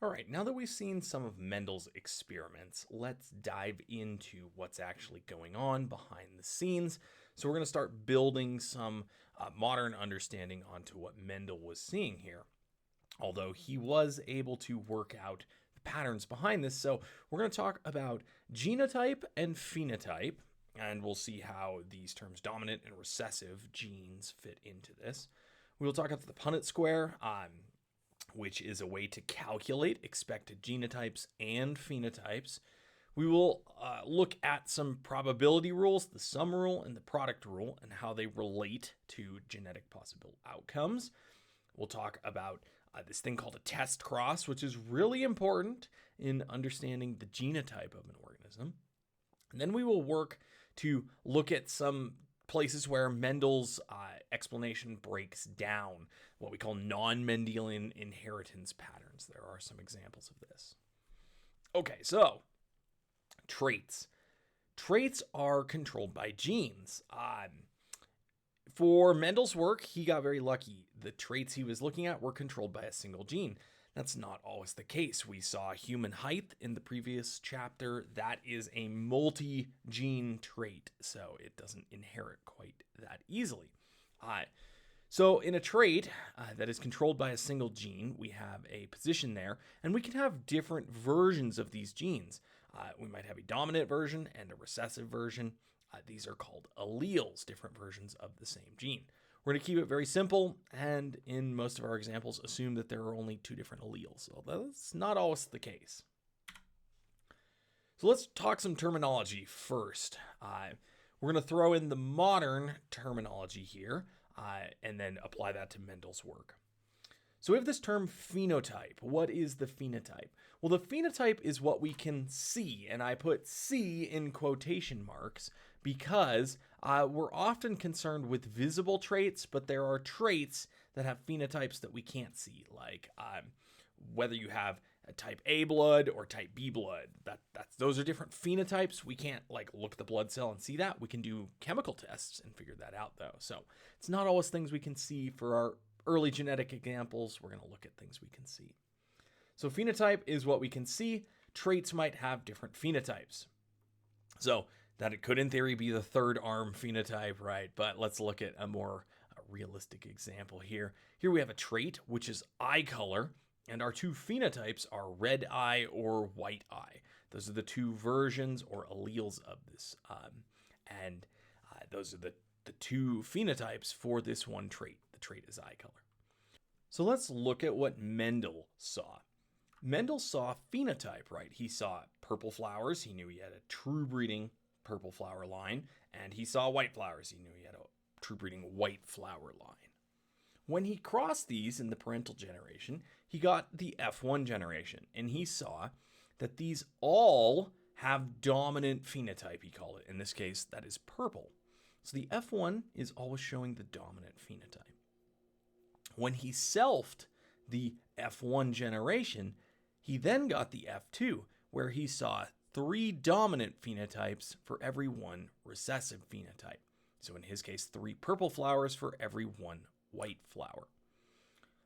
All right, now that we've seen some of Mendel's experiments, let's dive into what's actually going on behind the scenes. So, we're going to start building some modern understanding onto what Mendel was seeing here, although he was able to work out the patterns behind this. So, we're going to talk about genotype and phenotype, and we'll see how these terms dominant and recessive genes fit into this. We'll talk about the Punnett square, which is a way to calculate expected genotypes and phenotypes. We will look at some probability rules, the sum rule and the product rule, and how they relate to genetic possible outcomes. We'll talk about this thing called a test cross, which is really important in understanding the genotype of an organism. And then we will work to look at some places where Mendel's explanation breaks down, what we call non-Mendelian inheritance patterns. There are some examples of this. Okay, so traits. Traits are controlled by genes. For Mendel's work, he got very lucky. The traits he was looking at were controlled by a single gene. That's not always the case. We saw human height in the previous chapter. That is a multi-gene trait, so it doesn't inherit quite that easily. So in a trait that is controlled by a single gene, we have a position there, and we can have different versions of these genes. We might have a dominant version and a recessive version. These are called alleles, different versions of the same gene. We're going to keep it very simple, and in most of our examples, assume that there are only two different alleles, although that's not always the case. So let's talk some terminology first. We're going to throw in the modern terminology here, and then apply that to Mendel's work. So we have this term phenotype. What is the phenotype? Well, the phenotype is what we can see, and I put "see" in quotation marks because we're often concerned with visible traits, but there are traits that have phenotypes that we can't see, like whether you have a type A blood or type B blood. Those are different phenotypes. We can't look at the blood cell and see that. We can do chemical tests and figure that out, though. So it's not always things we can see. For our early genetic examples, we're going to look at things we can see. So phenotype is what we can see. Traits might have different phenotypes. So that it could, in theory, be the third arm phenotype, right? But let's look at a more realistic example here. Here we have a trait, which is eye color, and our two phenotypes are red eye or white eye. Those are the two versions or alleles of this. And those are the two phenotypes for this one trait. The trait is eye color. So let's look at what Mendel saw. Mendel saw phenotype, right? He saw purple flowers. He knew he had a true breeding purple flower line. And he saw white flowers. He knew he had a true breeding white flower line. When he crossed these in the parental generation, he got the F1 generation. And he saw that these all have dominant phenotype, he called it. In this case, that is purple. So the F1 is always showing the dominant phenotype. When he selfed the F1 generation, he then got the F2, where he saw 3 dominant phenotypes for every 1 recessive phenotype. So in his case, 3 purple flowers for every 1 white flower.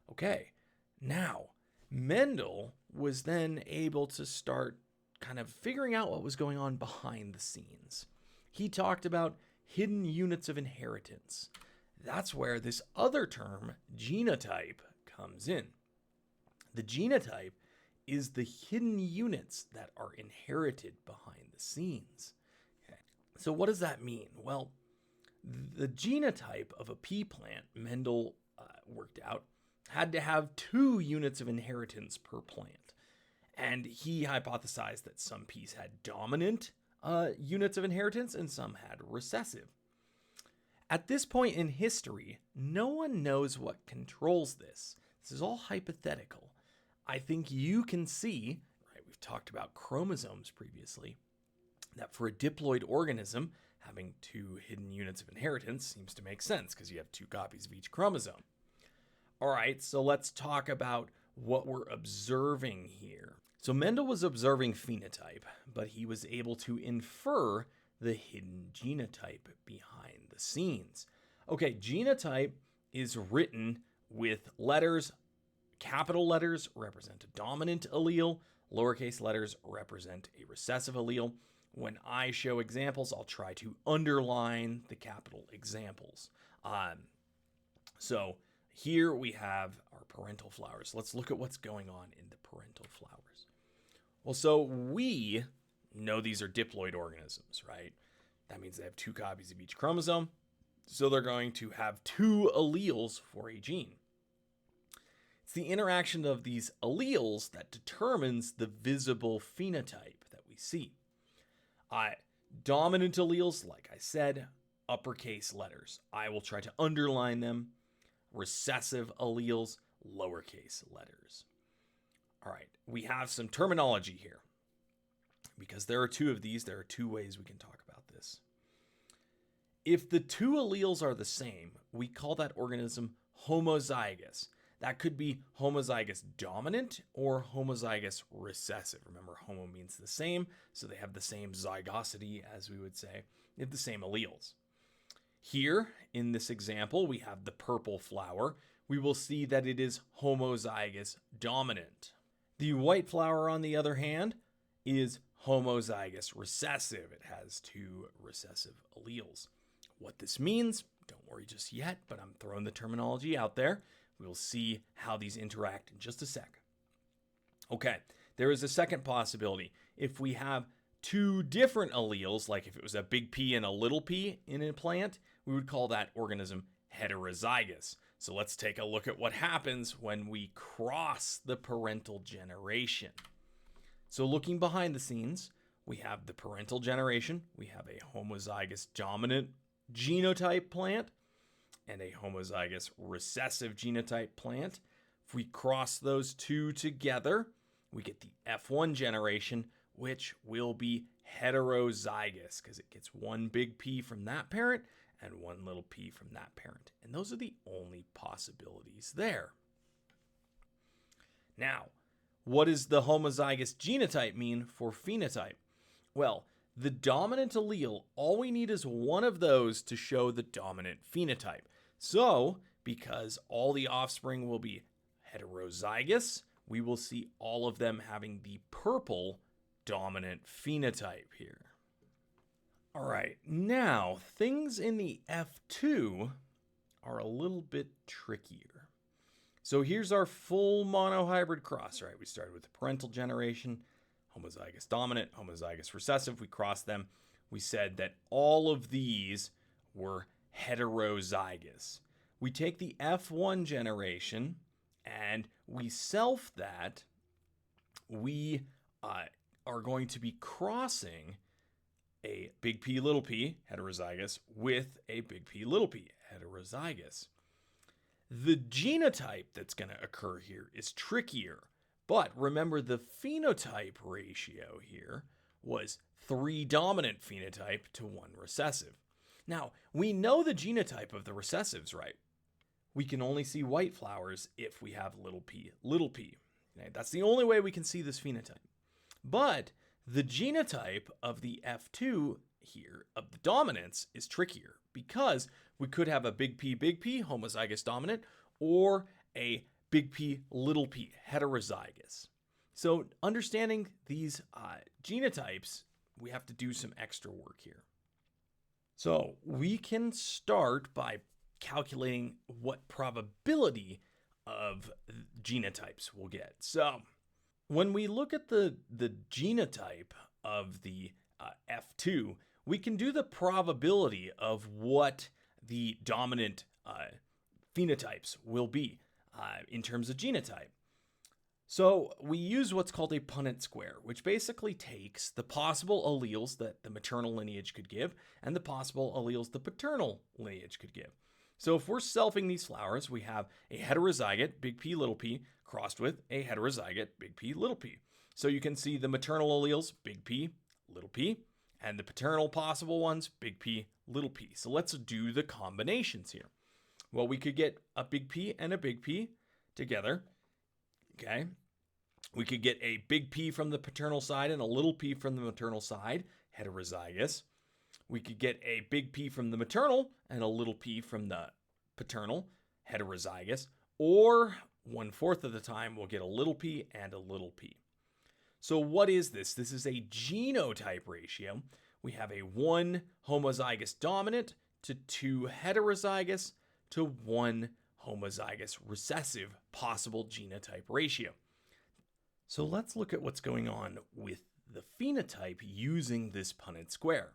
Okay, now Mendel was then able to start kind of figuring out what was going on behind the scenes. He talked about hidden units of inheritance. That's where this other term, genotype, comes in. The genotype is the hidden units that are inherited behind the scenes. Okay. So what does that mean? Well, the genotype of a pea plant, Mendel worked out, had to have 2 units of inheritance per plant. And he hypothesized that some peas had dominant units of inheritance and some had recessive. At this point in history, no one knows what controls this. This is all hypothetical. I think you can see, right, we've talked about chromosomes previously, that for a diploid organism, having 2 hidden units of inheritance seems to make sense because you have 2 copies of each chromosome. All right, so let's talk about what we're observing here. So Mendel was observing phenotype, but he was able to infer the hidden genotype behind the scenes. Okay, genotype is written with letters, capital letters represent a dominant allele, lowercase letters represent a recessive allele. When I show examples, I'll try to underline the capital examples. So here we have our parental flowers. Let's look at what's going on in the parental flowers. Well, so we know these are diploid organisms, right? That means they have 2 copies of each chromosome. So they're going to have 2 alleles for a gene. It's the interaction of these alleles that determines the visible phenotype that we see. Dominant alleles, like I said, uppercase letters. I will try to underline them. Recessive alleles, lowercase letters. All right, we have some terminology here. Because there are 2 of these, there are 2 ways we can talk about this. If the 2 alleles are the same, we call that organism homozygous. That could be homozygous dominant or homozygous recessive. Remember, homo means the same, so they have the same zygosity, as we would say. They have the same alleles. Here, in this example, we have the purple flower. We will see that it is homozygous dominant. The white flower, on the other hand, is homozygous recessive. It has 2 recessive alleles. What this means, don't worry just yet, but I'm throwing the terminology out there. We'll see how these interact in just a sec. Okay, there is a second possibility. If we have 2 different alleles, like if it was a big P and a little p in a plant, we would call that organism heterozygous. So let's take a look at what happens when we cross the parental generation. So looking behind the scenes, we have the parental generation. We have a homozygous dominant genotype plant and a homozygous recessive genotype plant. If we cross those 2 together, we get the F1 generation, which will be heterozygous because it gets 1 big P from that parent and 1 little p from that parent. And those are the only possibilities there. Now, what does the homozygous genotype mean for phenotype? Well, the dominant allele, all we need is 1 of those to show the dominant phenotype. So, because all the offspring will be heterozygous, we will see all of them having the purple dominant phenotype here. All right, now things in the F2 are a little bit trickier. So here's our full monohybrid cross, right? We started with the parental generation, homozygous dominant, homozygous recessive. We crossed them. We said that all of these were heterozygous. We take the F1 generation and we self that. We are going to be crossing a big P, little p, heterozygous, with a big P, little p, heterozygous. The genotype that's going to occur here is trickier, but remember the phenotype ratio here was 3 dominant phenotype to 1 recessive. Now, we know the genotype of the recessives, right? We can only see white flowers if we have little p, little p. Okay? That's the only way we can see this phenotype. But the genotype of the F2 here, of the dominance, is trickier because we could have a big P, homozygous dominant, or a big P, little p, heterozygous. So understanding these genotypes, we have to do some extra work here. So we can start by calculating what probability of genotypes we'll get. So when we look at the genotype of the F2, we can do the probability of what the dominant phenotypes will be in terms of genotype. So we use what's called a Punnett square, which basically takes the possible alleles that the maternal lineage could give and the possible alleles the paternal lineage could give. So if we're selfing these flowers, we have a heterozygote, big P, little p, crossed with a heterozygote, big P, little p. So you can see the maternal alleles, big P, little p, and the paternal possible ones, big P, little p. So let's do the combinations here. Well, we could get a big P and a big P together, okay? We could get a big P from the paternal side and a little p from the maternal side, heterozygous. We could get a big P from the maternal and a little p from the paternal, heterozygous. Or 1/4 of the time, we'll get a little p and a little p. So what is this? This is a genotype ratio. We have a 1 homozygous dominant to 2 heterozygous to 1 homozygous recessive possible genotype ratio. So let's look at what's going on with the phenotype using this Punnett square.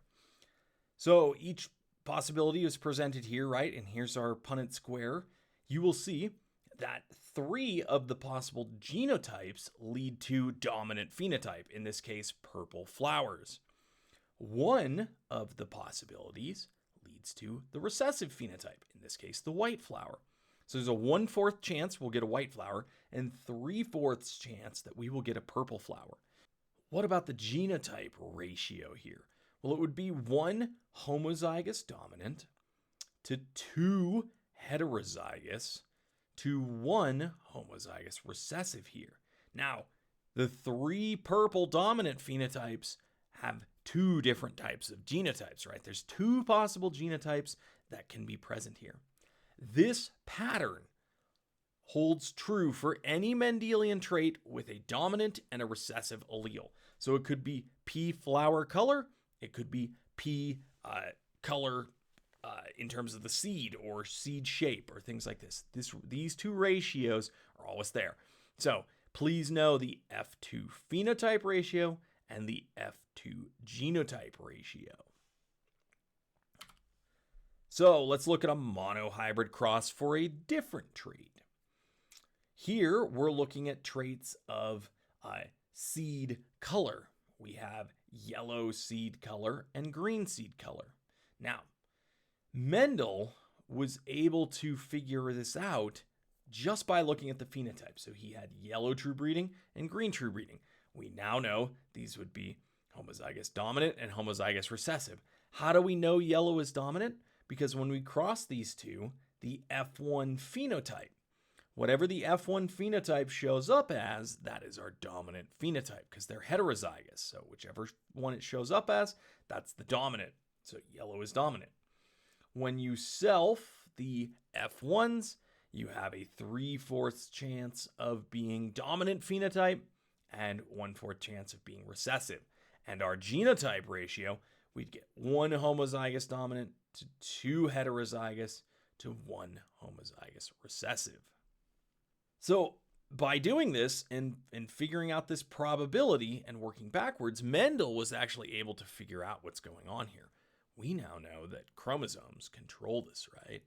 So each possibility is presented here, right? And here's our Punnett square. You will see that 3 of the possible genotypes lead to dominant phenotype, in this case, purple flowers. 1 of the possibilities leads to the recessive phenotype, in this case, the white flower. So there's a 1/4 chance we'll get a white flower and 3/4 chance that we will get a purple flower. What about the genotype ratio here? Well, it would be 1 homozygous dominant to 2 heterozygous to 1 homozygous recessive here. Now, the 3 purple dominant phenotypes have 2 different types of genotypes, right? There's 2 possible genotypes that can be present here. This pattern holds true for any Mendelian trait with a dominant and a recessive allele. So it could be P flower color, it could be P color in terms of the seed or seed shape or things like this. These 2 ratios are always there. So please know the F2 phenotype ratio and the F2 genotype ratio. So let's look at a monohybrid cross for a different trait. Here we're looking at traits of seed color. We have yellow seed color and green seed color. Now, Mendel was able to figure this out just by looking at the phenotype. So he had yellow true breeding and green true breeding. We now know these would be homozygous dominant and homozygous recessive. How do we know yellow is dominant? Because when we cross these two, the F1 phenotype, whatever the F1 phenotype shows up as, that is our dominant phenotype because they're heterozygous. So whichever one it shows up as, that's the dominant. So yellow is dominant. When you self the F1s, you have a 3/4 chance of being dominant phenotype and 1/4 chance of being recessive. And our genotype ratio, we'd get 1 homozygous dominant to 2 heterozygous to 1 homozygous recessive. So by doing this and figuring out this probability and working backwards, Mendel was actually able to figure out what's going on here. We now know that chromosomes control this, right?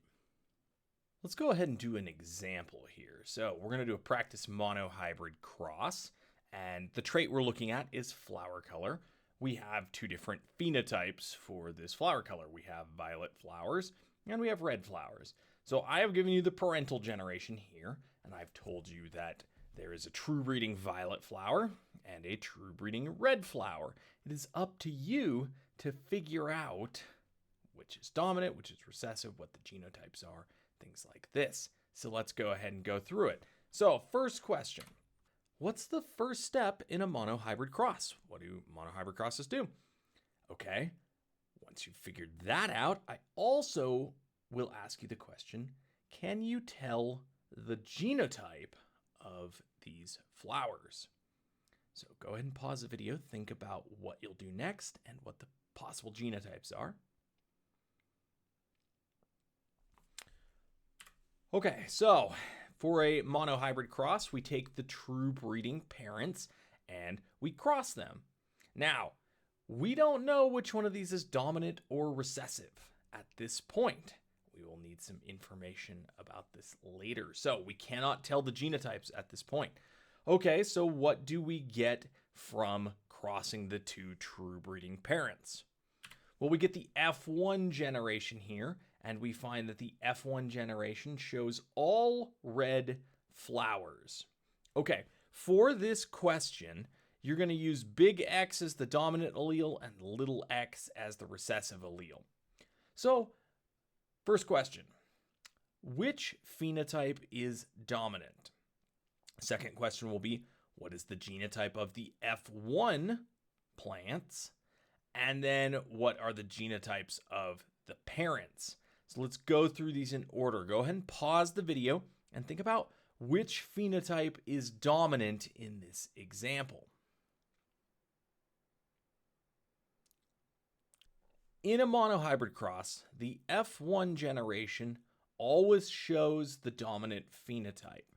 Let's go ahead and do an example here. So we're going to do a practice monohybrid cross, and the trait we're looking at is flower color. We have 2 different phenotypes for this flower color. We have violet flowers and we have red flowers. So I have given you the parental generation here, and I've told you that there is a true breeding violet flower and a true breeding red flower. It is up to you to figure out which is dominant, which is recessive, what the genotypes are, things like this. So let's go ahead and go through it. So first question, what's the first step in a monohybrid cross? What do monohybrid crosses do? Okay, once you've figured that out, I also will ask you the question, can you tell the genotype of these flowers? So go ahead and pause the video, think about what you'll do next and what the possible genotypes are. Okay, so for a monohybrid cross, we take the true breeding parents and we cross them. Now, we don't know which one of these is dominant or recessive at this point. We will need some information about this later. So we cannot tell the genotypes at this point. Okay, so what do we get from crossing the 2 true breeding parents? Well, we get the F1 generation here, and we find that the F1 generation shows all red flowers. Okay, for this question, you're going to use big X as the dominant allele and little x as the recessive allele. So, first question, which phenotype is dominant? Second question will be, what is the genotype of the F1 plants? And then what are the genotypes of the parents? So let's go through these in order. Go ahead and pause the video and think about which phenotype is dominant in this example. In a monohybrid cross, the F1 generation always shows the dominant phenotype.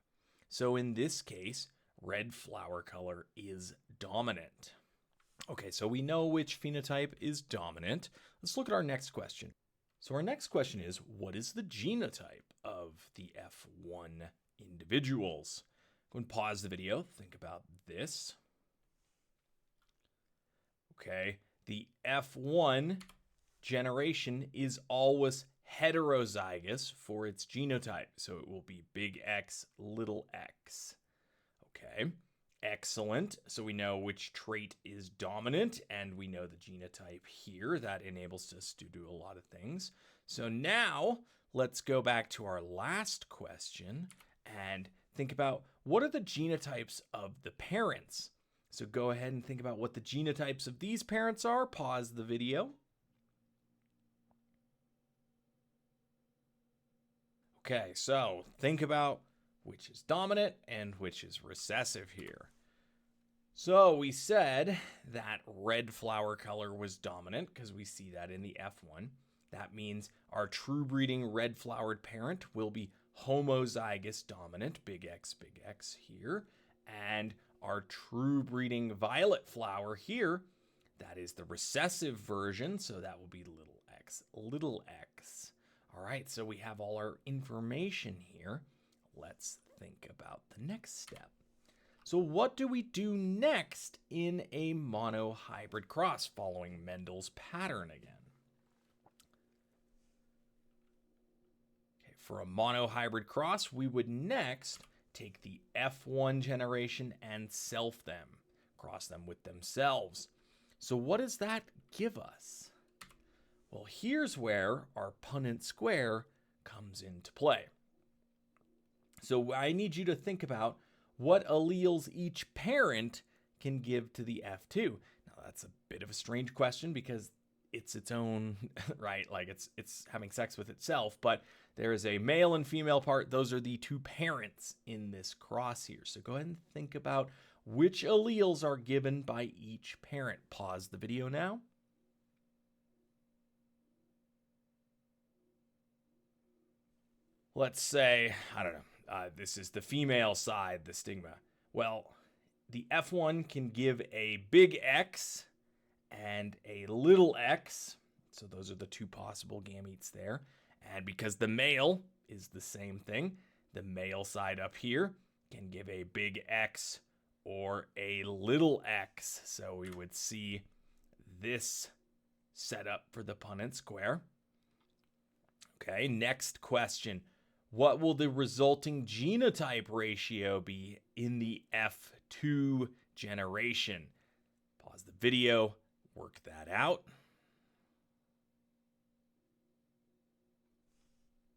So in this case, red flower color is dominant. Okay, so we know which phenotype is dominant. Let's look at our next question. So our next question is, what is the genotype of the F1 individuals? Go and pause the video, think about this. Okay, the F1 generation is always heterozygous for its genotype. So it will be big X, little x. Okay, excellent. So we know which trait is dominant, and we know the genotype here. That enables us to do a lot of things. So now let's go back to our last question and think about what are the genotypes of the parents. So go ahead and think about what the genotypes of these parents are. Pause the video. Okay, so think about which is dominant and which is recessive here. So we said that red flower color was dominant because we see that in the F1. That means our true breeding red flowered parent will be homozygous dominant, big X here. And our true breeding violet flower here, that is the recessive version, so that will be little x. All right, so we have all our information here. Let's think about the next step. So what do we do next in a monohybrid cross following Mendel's pattern again? Okay, for a monohybrid cross, we would next take the F1 generation and self them, cross them with themselves. So what does that give us? Well, here's where our Punnett square comes into play. So I need you to think about what alleles each parent can give to the F2. Now that's a bit of a strange question because it's its own, right? Like it's having sex with itself, but there is a male and female part. Those are the two parents in this cross here. So go ahead and think about which alleles are given by each parent. Pause the video now. Let's say, I don't know, this is the female side, the stigma. Well, the F1 can give a big X and a little x. So those are the two possible gametes there. And because the male is the same thing, the male side up here can give a big X or a little x. So we would see this setup for the Punnett square. Okay, next question. What will the resulting genotype ratio be in the F2 generation? Pause the video, work that out.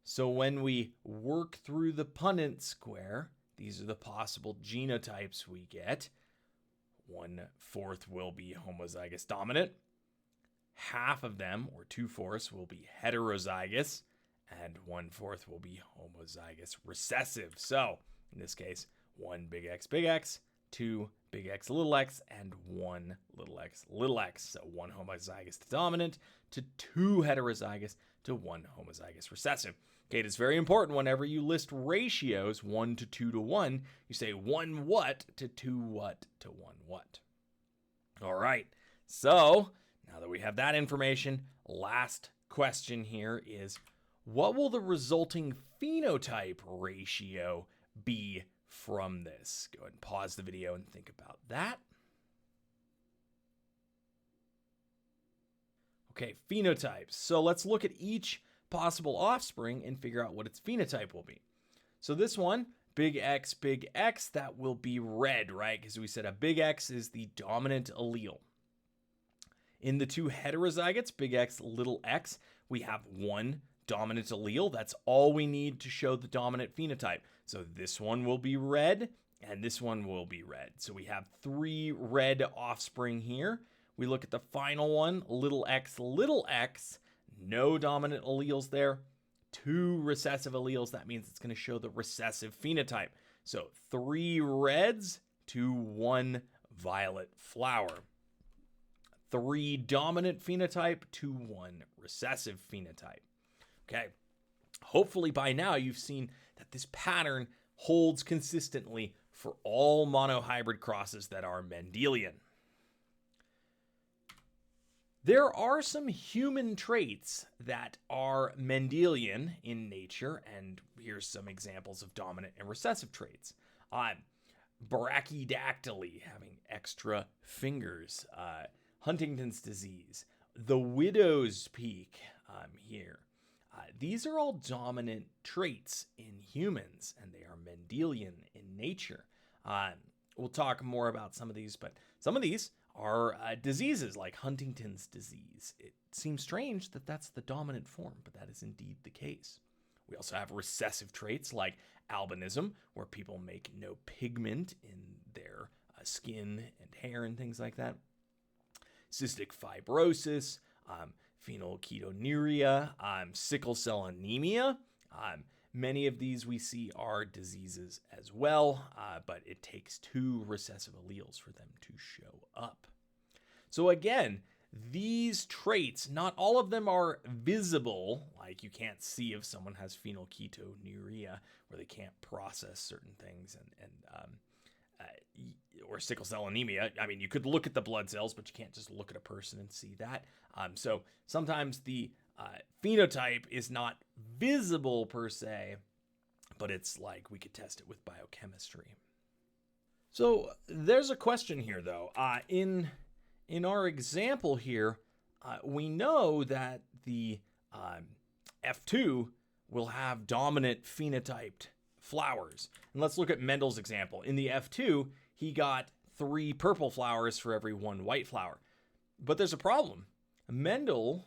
So when we work through the Punnett square, these are the possible genotypes we get. 1/4 will be homozygous dominant. Half of them, or 2/4, will be heterozygous. And 1/4 will be homozygous recessive. So in this case, 1 big X, 2 big X, and 1 little x. So 1 homozygous to dominant to 2 heterozygous to 1 homozygous recessive. Okay, it is very important whenever you list ratios 1 to 2 to 1, you say 1 what to 2 what to 1 what. All right, so now that we have that information, last question here is, what will the resulting phenotype ratio be from this? Go ahead and pause the video and think about that. Okay, phenotypes. So let's look at each possible offspring and figure out what its phenotype will be. So this one, big X, that will be red, right? Because we said a big X is the dominant allele. In the two heterozygotes, big X, little x, we have one dominant allele. That's all we need to show the dominant phenotype. So this one will be red and this one will be red. So we have 3 red offspring here. We look at the final one, little x, no dominant alleles there. 2 recessive alleles. That means it's going to show the recessive phenotype. So 3 reds to 1 violet flower. 3 dominant phenotype to 1 recessive phenotype. Okay, hopefully by now you've seen that this pattern holds consistently for all monohybrid crosses that are Mendelian. There are some human traits that are Mendelian in nature, and here's some examples of dominant and recessive traits. Brachydactyly, having extra fingers, Huntington's disease, the widow's peak here. These are all dominant traits in humans, and they are Mendelian in nature. We'll talk more about some of these, but some of these are diseases like Huntington's disease. It seems strange that that's the dominant form, but that is indeed the case. We also have recessive traits like albinism, where people make no pigment in their skin and hair and things like that. Cystic fibrosis, phenylketonuria, sickle cell anemia. Many of these we see are diseases as well, but it takes 2 recessive alleles for them to show up. So again, these traits, not all of them are visible, like you can't see if someone has phenylketonuria, where they can't process certain things, or sickle cell anemia. I mean, you could look at the blood cells, but you can't just look at a person and see that. So sometimes the phenotype is not visible per se, but it's like we could test it with biochemistry. So there's a question here, though. In our example here, we know that the F2 will have dominant phenotyped flowers. And let's look at Mendel's example. In the F2, he got 3 purple flowers for every 1 white flower. But there's a problem. Mendel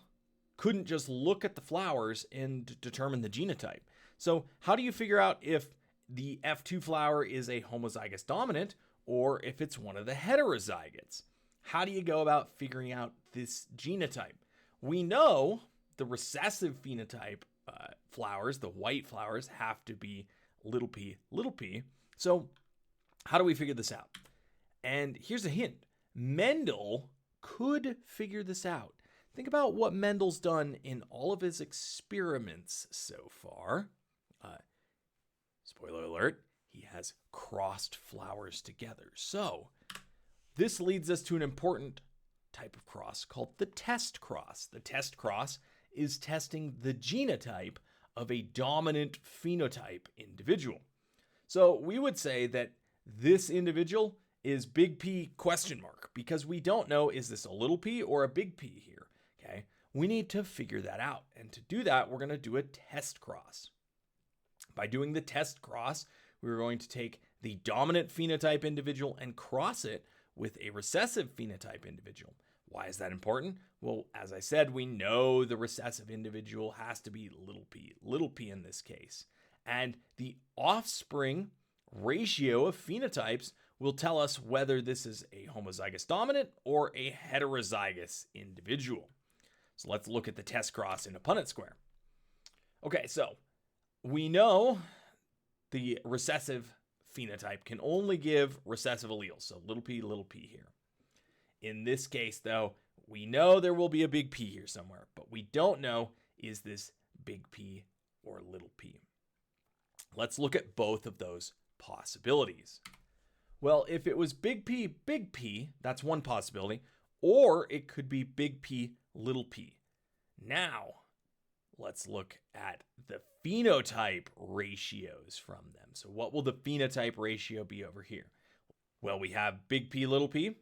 couldn't just look at the flowers and determine the genotype. So how do you figure out if the F2 flower is a homozygous dominant or if it's one of the heterozygotes? How do you go about figuring out this genotype? We know the recessive phenotype flowers, the white flowers, have to be little p, little p. So how do we figure this out? And here's a hint. Mendel could figure this out. Think about what Mendel's done in all of his experiments so far. Spoiler alert, he has crossed flowers together. So this leads us to an important type of cross called the test cross. The test cross is testing the genotype of a dominant phenotype individual. So we would say that this individual is big P question mark, because we don't know, is this a little p or a big P here? Okay, we need to figure that out. And to do that, we're going to do a test cross. By doing the test cross, we're going to take the dominant phenotype individual and cross it with a recessive phenotype individual. Why is that important? Well, as I said, we know the recessive individual has to be little p in this case. And the offspring ratio of phenotypes will tell us whether this is a homozygous dominant or a heterozygous individual. So let's look at the test cross in a Punnett square. Okay, so we know the recessive phenotype can only give recessive alleles, so little p here. In this case, though, we know there will be a big P here somewhere, but we don't know, is this big P or little p? Let's look at both of those possibilities. Well, if it was big P, that's one possibility, or it could be big P, little p. Now, let's look at the phenotype ratios from them. So what will the phenotype ratio be over here? Well, we have big P, little p,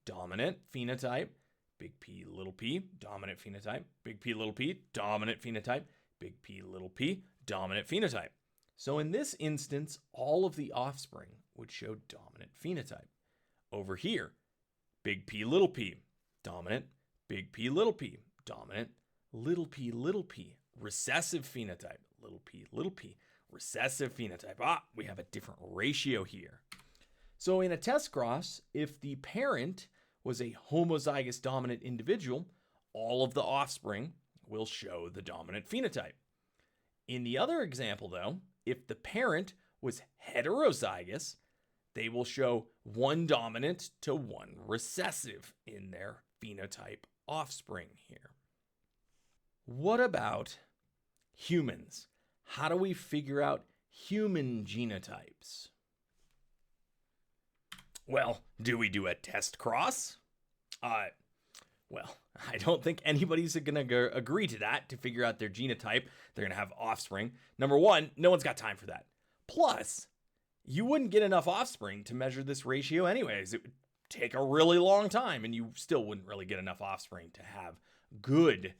dominant phenotype, big P, little p, dominant phenotype, big P, little p, dominant phenotype, big P, little p, dominant phenotype. So in this instance, all of the offspring would show dominant phenotype. Over here, big P, dominant, big P, dominant, little p, recessive phenotype, little p, recessive phenotype. We have a different ratio here. So in a test cross, if the parent was a homozygous dominant individual, all of the offspring will show the dominant phenotype. In the other example, though, if the parent was heterozygous, they will show one dominant to one recessive in their phenotype offspring here. What about humans? How do we figure out human genotypes? Well, do we do a test cross? Well, I don't think anybody's going to agree to that to figure out their genotype. They're going to have offspring. Number one, no one's got time for that. Plus, you wouldn't get enough offspring to measure this ratio anyways. It would take a really long time, and you still wouldn't really get enough offspring to have good,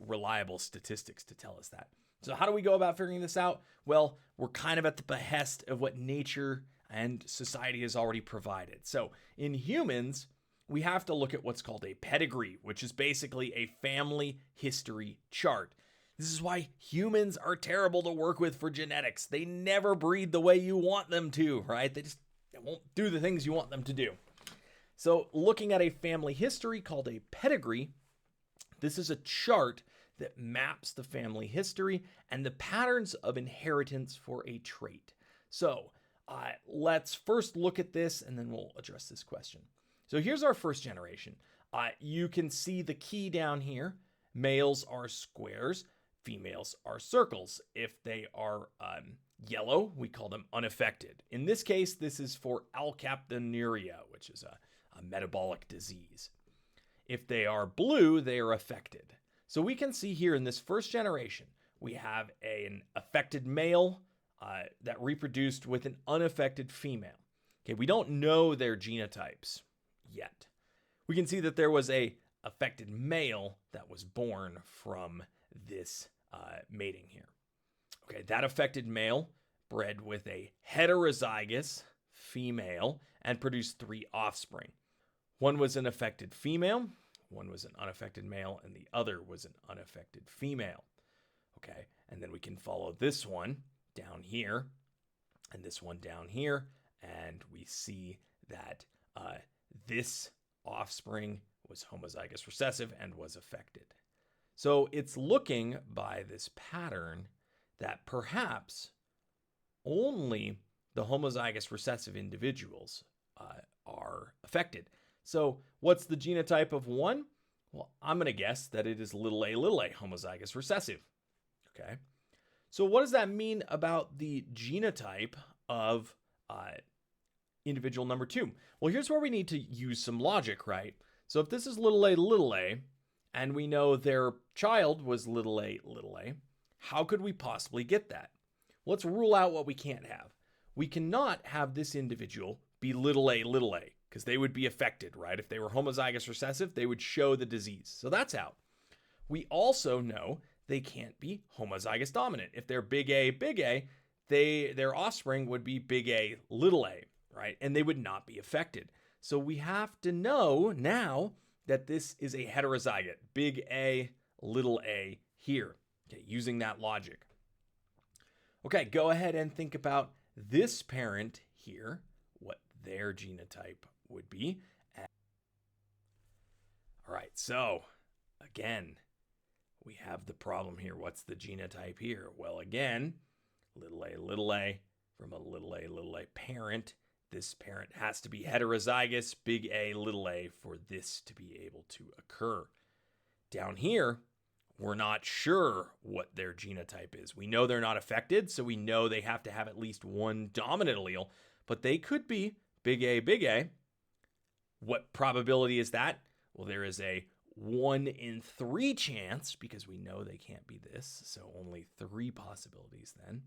reliable statistics to tell us that. So how do we go about figuring this out? Well, we're kind of at the behest of what nature and society has already provided. So in humans, we have to look at what's called a pedigree, which is basically a family history chart. This is why humans are terrible to work with for genetics. They never breed the way you want them to, right? They won't do the things you want them to do. So looking at a family history called a pedigree, this is a chart that maps the family history and the patterns of inheritance for a trait. So let's first look at this and then we'll address this question. So here's our first generation. You can see the key down here. Males are squares, females are circles. If they are yellow, we call them unaffected. In this case, this is for alkaptonuria, which is a metabolic disease. If they are blue, they are affected. So we can see here in this first generation, we have an affected male that reproduced with an unaffected female. Okay, we don't know their genotypes yet. We can see that there was a affected male that was born from this mating here. Okay, that affected male bred with a heterozygous female and produced 3 offspring. One was an affected female, one was an unaffected male, and the other was an unaffected female. Okay, and then we can follow this one down here and this one down here, and we see that this offspring was homozygous recessive and was affected. So it's looking by this pattern that perhaps only the homozygous recessive individuals are affected. So what's the genotype of 1? Well, I'm going to guess that it is a homozygous recessive. Okay. So what does that mean about the genotype of individual number 2? Well, here's where we need to use some logic, right? So if this is a, and we know their child was a, how could we possibly get that? Let's rule out what we can't have. We cannot have this individual be a, because they would be affected, right? If they were homozygous recessive, they would show the disease. So that's out. We also know they can't be homozygous dominant. If they're big A, their offspring would be big A, right? And they would not be affected. So we have to know now that this is a heterozygote, big A here, okay, using that logic. Okay, go ahead and think about this parent here, what their genotype would be. All right, so again, we have the problem here. What's the genotype here? Well, again, a from a parent. This parent has to be heterozygous, big A, for this to be able to occur. Down here, we're not sure what their genotype is. We know they're not affected, so we know they have to have at least one dominant allele, but they could be big A. What probability is that? Well, there is a 1 in 3 chance, because we know they can't be this, so only 3 possibilities then.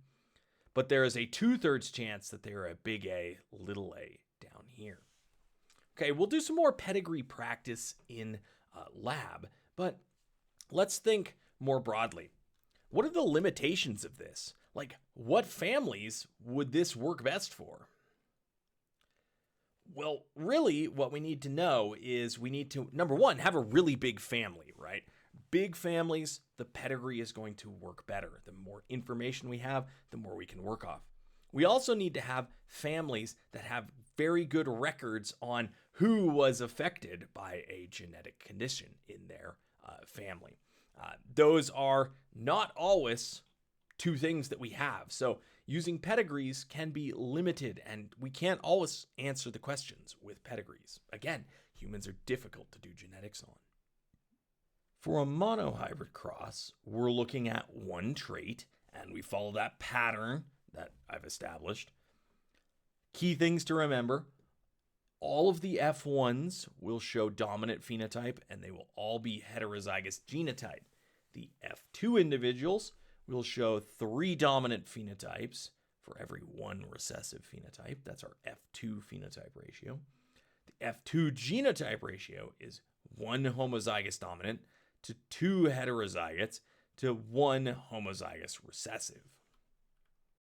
But there is a 2/3 chance that they're a big A, down here. Okay, we'll do some more pedigree practice in lab, but let's think more broadly. What are the limitations of this? Like, what families would this work best for? Well, really, what we need to know is we need to, number one, have a really big family, right? Big families, the pedigree is going to work better. The more information we have, the more we can work off. We also need to have families that have very good records on who was affected by a genetic condition in their family. Those are not always 2 things that we have. So Using pedigrees can be limited, and we can't always answer the questions with pedigrees. Again, humans are difficult to do genetics on. For a monohybrid cross, we're looking at one trait, and we follow that pattern that I've established. Key things to remember: all of the F1s will show dominant phenotype, and they will all be heterozygous genotype. The F2 individuals will show 3 dominant phenotypes for every 1 recessive phenotype. That's our F2 phenotype ratio. The F2 genotype ratio is 1 homozygous dominant to 2 heterozygotes to 1 homozygous recessive.